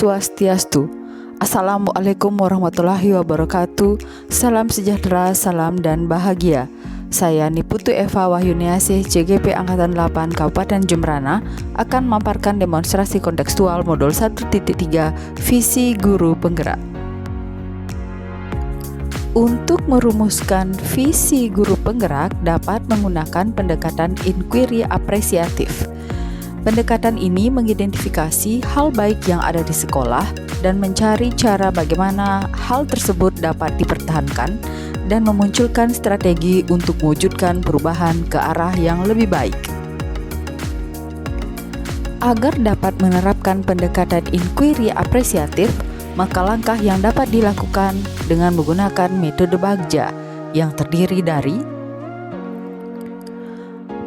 Swastiastu. Assalamualaikum warahmatullahi wabarakatuh. Salam sejahtera, salam dan bahagia. Saya Niputu Eva Wahyuniasih, CGP Angkatan 8 Kabupaten Jemberana, akan memaparkan demonstrasi kontekstual modul 1.3 Visi Guru Penggerak. Untuk merumuskan visi guru penggerak dapat menggunakan pendekatan inquiry apresiatif. Pendekatan ini mengidentifikasi hal baik yang ada di sekolah dan mencari cara bagaimana hal tersebut dapat dipertahankan dan memunculkan strategi untuk mewujudkan perubahan ke arah yang lebih baik. Agar dapat menerapkan pendekatan inquiry apresiatif, maka langkah yang dapat dilakukan dengan menggunakan metode Bagja yang terdiri dari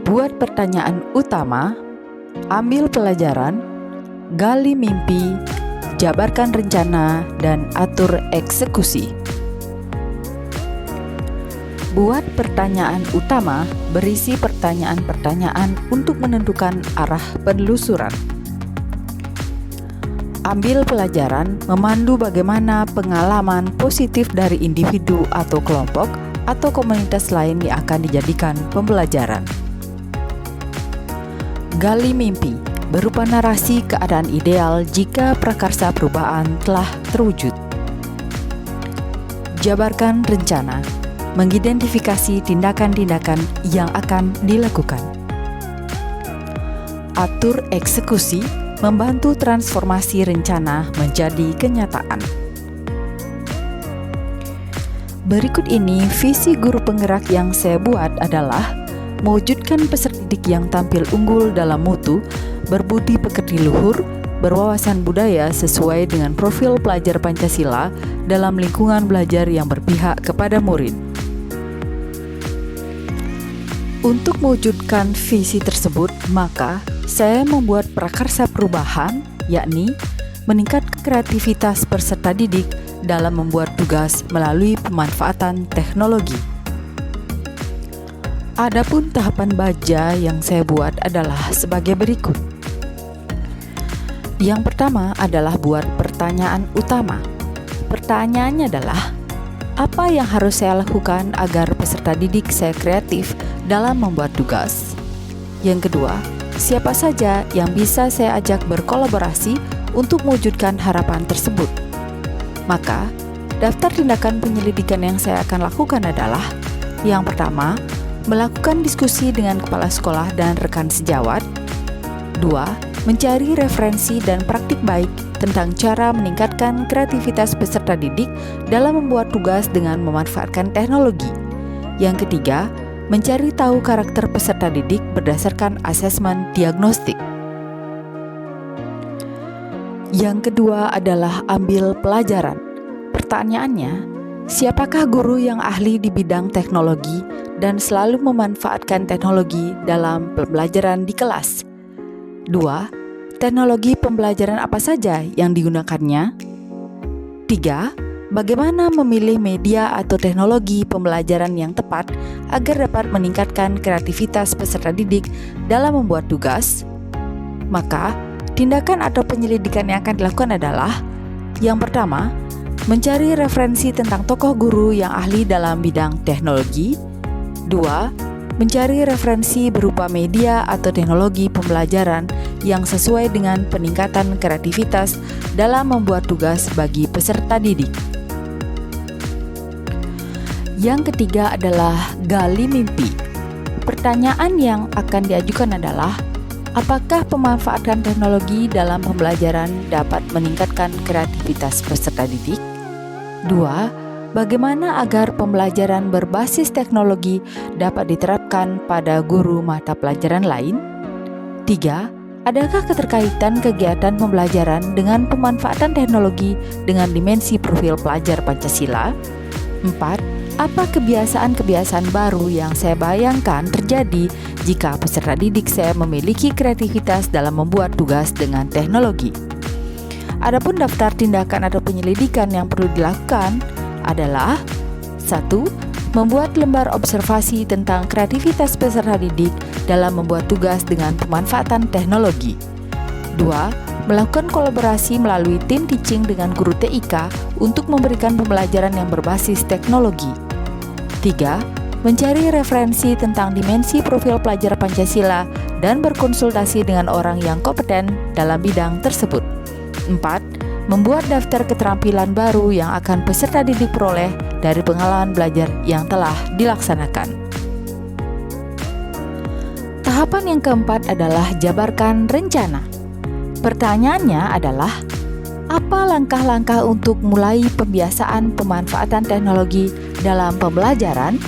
buat pertanyaan utama, ambil pelajaran, gali mimpi, jabarkan rencana, dan atur eksekusi. Buat pertanyaan utama berisi pertanyaan-pertanyaan untuk menentukan arah penelusuran. Ambil pelajaran memandu bagaimana pengalaman positif dari individu atau kelompok atau komunitas lain yang akan dijadikan pembelajaran. Gali mimpi berupa narasi keadaan ideal jika prakarsa perubahan telah terwujud. Jabarkan rencana mengidentifikasi tindakan-tindakan yang akan dilakukan. Atur eksekusi membantu transformasi rencana menjadi kenyataan. Berikut ini visi guru penggerak yang saya buat adalah mewujudkan peserta didik yang tampil unggul dalam mutu, berbudi pekerti luhur, berwawasan budaya sesuai dengan profil pelajar Pancasila dalam lingkungan belajar yang berpihak kepada murid. Untuk mewujudkan visi tersebut, maka saya membuat prakarsa perubahan, yakni meningkatkan kreativitas peserta didik dalam membuat tugas melalui pemanfaatan teknologi. Adapun tahapan Bagja yang saya buat adalah sebagai berikut. Yang pertama adalah buat pertanyaan utama. Pertanyaannya adalah, apa yang harus saya lakukan agar peserta didik saya kreatif dalam membuat tugas? Yang kedua, siapa saja yang bisa saya ajak berkolaborasi untuk mewujudkan harapan tersebut? Maka, daftar tindakan penyelidikan yang saya akan lakukan adalah: yang pertama, melakukan diskusi dengan kepala sekolah dan rekan sejawat. 2. Mencari referensi dan praktik baik tentang cara meningkatkan kreativitas peserta didik dalam membuat tugas dengan memanfaatkan teknologi. Yang ketiga, mencari tahu karakter peserta didik berdasarkan asesmen diagnostik. Yang kedua adalah ambil pelajaran. Pertanyaannya, siapakah guru yang ahli di bidang teknologi dan selalu memanfaatkan teknologi dalam pembelajaran di kelas? 2. Teknologi pembelajaran apa saja yang digunakannya? 3. Bagaimana memilih media atau teknologi pembelajaran yang tepat agar dapat meningkatkan kreativitas peserta didik dalam membuat tugas? Maka, tindakan atau penyelidikan yang akan dilakukan adalah: yang pertama, mencari referensi tentang tokoh guru yang ahli dalam bidang teknologi. 2. Mencari referensi berupa media atau teknologi pembelajaran yang sesuai dengan peningkatan kreativitas dalam membuat tugas bagi peserta didik. Yang ketiga adalah gali mimpi. Pertanyaan yang akan diajukan adalah: apakah pemanfaatan teknologi dalam pembelajaran dapat meningkatkan kreativitas peserta didik? 2. Bagaimana agar pembelajaran berbasis teknologi dapat diterapkan pada guru mata pelajaran lain? 3. Adakah keterkaitan kegiatan pembelajaran dengan pemanfaatan teknologi dengan dimensi profil pelajar Pancasila? 4. Apa kebiasaan-kebiasaan baru yang saya bayangkan terjadi jika peserta didik saya memiliki kreativitas dalam membuat tugas dengan teknologi? Adapun daftar tindakan atau penyelidikan yang perlu dilakukan adalah: 1. Membuat lembar observasi tentang kreativitas peserta didik dalam membuat tugas dengan pemanfaatan teknologi. 2. melakukan kolaborasi melalui tim teaching dengan guru TIK untuk memberikan pembelajaran yang berbasis teknologi. 3. Mencari referensi tentang dimensi profil pelajar Pancasila dan berkonsultasi dengan orang yang kompeten dalam bidang tersebut. 4. Membuat daftar keterampilan baru yang akan peserta didik peroleh dari pengalaman belajar yang telah dilaksanakan. Tahapan yang keempat adalah jabarkan rencana. Pertanyaannya adalah, apa langkah-langkah untuk mulai pembiasaan pemanfaatan teknologi dalam pembelajaran?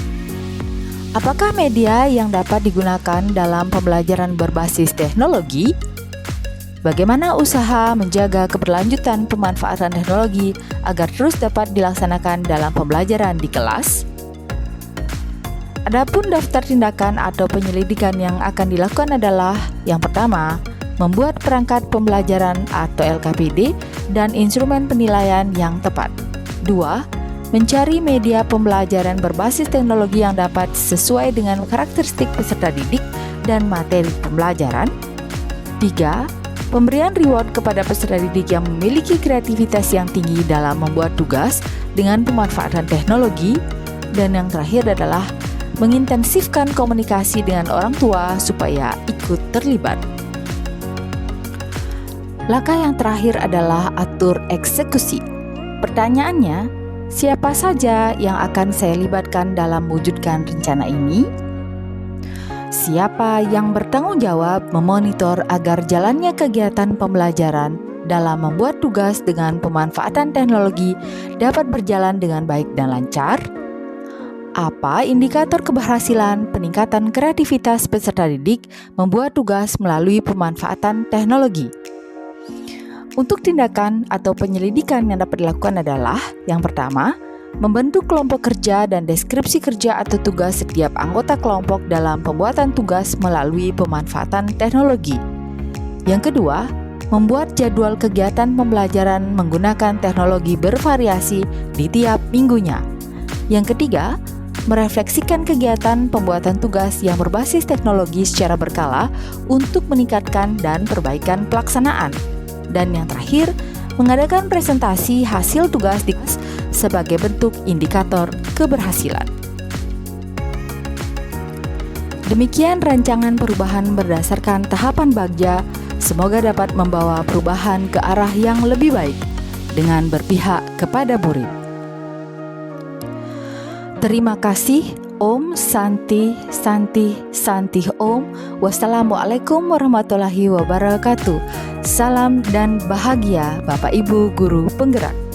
Apakah media yang dapat digunakan dalam pembelajaran berbasis teknologi? Bagaimana usaha menjaga keberlanjutan pemanfaatan teknologi agar terus dapat dilaksanakan dalam pembelajaran di kelas? Adapun daftar tindakan atau penyelidikan yang akan dilakukan adalah, yang pertama, membuat perangkat pembelajaran atau LKPD dan instrumen penilaian yang tepat. 2. Mencari media pembelajaran berbasis teknologi yang dapat sesuai dengan karakteristik peserta didik dan materi pembelajaran. 3. Pemberian reward kepada peserta didik yang memiliki kreativitas yang tinggi dalam membuat tugas dengan pemanfaatan teknologi. Dan yang terakhir adalah mengintensifkan komunikasi dengan orang tua supaya ikut terlibat. Langkah yang terakhir adalah atur eksekusi. Pertanyaannya, siapa saja yang akan saya libatkan dalam mewujudkan rencana ini? Siapa yang bertanggung jawab memonitor agar jalannya kegiatan pembelajaran dalam membuat tugas dengan pemanfaatan teknologi dapat berjalan dengan baik dan lancar? Apa indikator keberhasilan peningkatan kreativitas peserta didik membuat tugas melalui pemanfaatan teknologi? Untuk tindakan atau penyelidikan yang dapat dilakukan adalah, yang pertama, membentuk kelompok kerja dan deskripsi kerja atau tugas setiap anggota kelompok dalam pembuatan tugas melalui pemanfaatan teknologi. Yang kedua, membuat jadwal kegiatan pembelajaran menggunakan teknologi bervariasi di tiap minggunya. Yang ketiga, merefleksikan kegiatan pembuatan tugas yang berbasis teknologi secara berkala untuk meningkatkan dan perbaikan pelaksanaan. Dan yang terakhir, mengadakan presentasi hasil tugas di kelas sebagai bentuk indikator keberhasilan. Demikian rancangan perubahan berdasarkan tahapan Bagja, semoga dapat membawa perubahan ke arah yang lebih baik dengan berpihak kepada murid. Terima kasih. Om Santi Santi Santi Om. Wassalamualaikum warahmatullahi wabarakatuh. Salam dan bahagia Bapak Ibu Guru Penggerak.